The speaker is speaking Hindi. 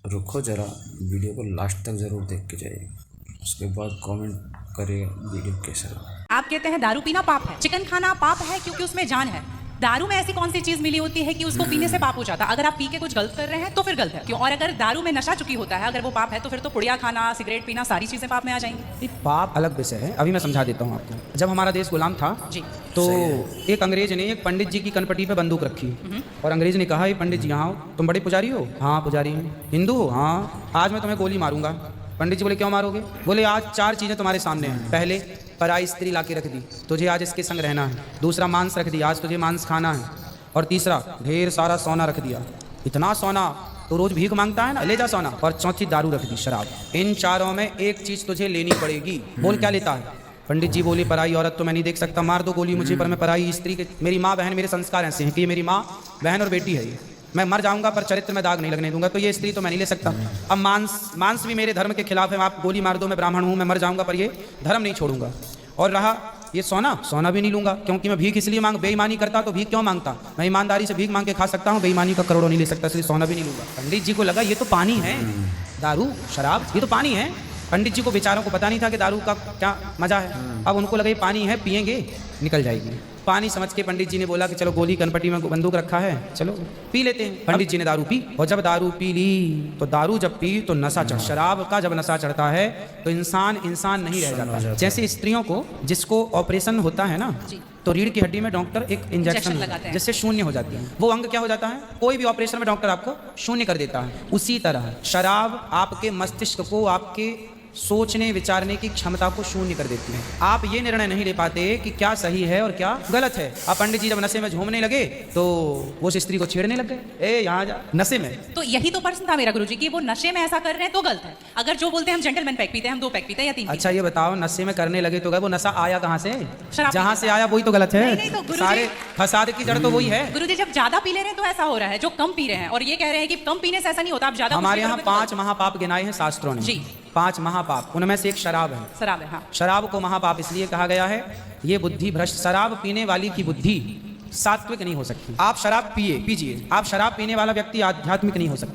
रुको ज़रा, वीडियो को लास्ट तक ज़रूर देख के जाइए, उसके बाद कमेंट करिए वीडियो कैसा लगा। आप कहते हैं दारू पीना पाप है, चिकन खाना पाप है क्योंकि उसमें जान है। दारू में ऐसी कौन सी चीज मिली होती है कि उसको पीने से पाप हो जाता है? अगर आप पी के कुछ गलत कर रहे हैं तो फिर गलत है क्यों? और अगर दारू में नशा चुकी होता है, अगर वो पाप है तो फिर तो पुड़िया खाना, सिगरेट पीना, सारी चीजें पाप में आ जाएंगी। ये पाप अलग विषय है, अभी मैं समझा देता हूँ आपको। जब हमारा देश गुलाम था जी। तो एक अंग्रेज ने एक पंडित जी की कनपटी पे बंदूक रखी और अंग्रेज ने कहा, ये पंडित जी यहाँ हो, तुम बड़े पुजारी हो? हाँ पुजारी हूँ। हिंदू हो? हाँ। आज मैं तुम्हें गोली मारूंगा। पंडित जी बोले, क्यों मारोगे? बोले, आज 4 चीज़ें तुम्हारे सामने हैं। पहले, पराई स्त्री ला के रख दी, तुझे आज इसके संग रहना है। दूसरा, मांस रख दिया, आज तुझे मांस खाना है। और तीसरा, ढेर सारा सोना रख दिया, इतना सोना तो रोज भीख मांगता है ना, ले जा सोना। और चौथी, दारू रख दी, शराब। इन चारों में एक चीज तुझे लेनी पड़ेगी। बोल, क्या लेता है? पंडित जी बोले, पराई औरत तो मैं नहीं देख सकता, मार दो गोली मुझे, पर मैं पराई स्त्री के, मेरी माँ बहन, मेरे संस्कार ऐसे हैं कि ये मेरी माँ बहन और बेटी है, ये मैं मर जाऊंगा पर चरित्र में दाग नहीं लगने दूंगा, तो ये स्त्री तो मैं नहीं ले सकता। अब मांस भी मेरे धर्म के खिलाफ है, आप गोली मार दो, मैं ब्राह्मण हूँ, मैं मर जाऊंगा पर ये धर्म नहीं छोड़ूंगा। और रहा ये सोना भी नहीं लूंगा, क्योंकि मैं भीख इसलिए बेईमानी करता तो भीख क्यों मांगता? मैं ईमानदारी से भीख मांग के खा सकता हूँ, बेईमानी का करोड़ों नहीं ले सकता, इसलिए सोना भी नहीं लूंगा। पंडित जी को लगा ये तो पानी है, दारू शराब ये तो पानी है। पंडित जी को बेचारों को पता नहीं था कि दारू का क्या मजा है। अब उनको लगा ये पानी है, पिएंगे निकल जाएगी। पानी समझ के पंडित जी ने बोला कि चलो गोली कनपटी में बंदूक रखा है, चलो पी लेते हैं। पंडित जी ने दारू पी, और जब दारू पी ली तो दारू जब पी तो नशा चढ़। शराब का जब नशा चढ़ता है तो इंसान नहीं रह जाता। जैसे स्त्रियों को जिसको ऑपरेशन होता है ना, तो रीढ़ की हड्डी में डॉक्टर एक इंजेक्शन लगाते हैं जिससे शून्य हो जाती है, वो अंग क्या हो जाता है? कोई भी ऑपरेशन में डॉक्टर आपको शून्य कर देता है। उसी तरह शराब आपके मस्तिष्क को, आपके सोचने विचारने की क्षमता को शून्य कर देती है। आप ये निर्णय नहीं ले पाते कि क्या सही है और क्या गलत है। अब पंडित जी जब नशे में झूमने लगे तो वो उस स्त्री को छेड़ने लग गए, ए यहाँ जा, नशे में। तो यही तो प्रश्न था मेरा गुरुजी कि वो नशे में ऐसा कर रहे हैं तो गलत है। अगर जो बोलते हैं हम जेंटलमैन पैक पीते हैं, हम 2 पैक पीते हैं या 3। अच्छा ये बताओ, नशे में करने लगे तो वो नशा आया कहाँ से? जहाँ से आया वही तो गलत है। नहीं, तो सारे फसाद की जड़ तो वही है। गुरुजी जब ज्यादा पी ले रहे हैं तो ऐसा हो रहा है, जो कम पी रहे हैं और ये कह रहे हैं कि कम पीने से ऐसा नहीं होता, आप ज्यादा। हमारे यहाँ 5 महापाप गिनाए हैं शास्त्रों ने जी। 5 महापाप, उनमें से एक शराब है। शराब है, हाँ। शराब को महापाप इसलिए कहा गया है, ये बुद्धि भ्रष्ट, शराब पीने वाली की बुद्धि सात्विक नहीं हो सकती। आप शराब पीजिए, आप शराब पीने वाला व्यक्ति आध्यात्मिक नहीं हो सकता।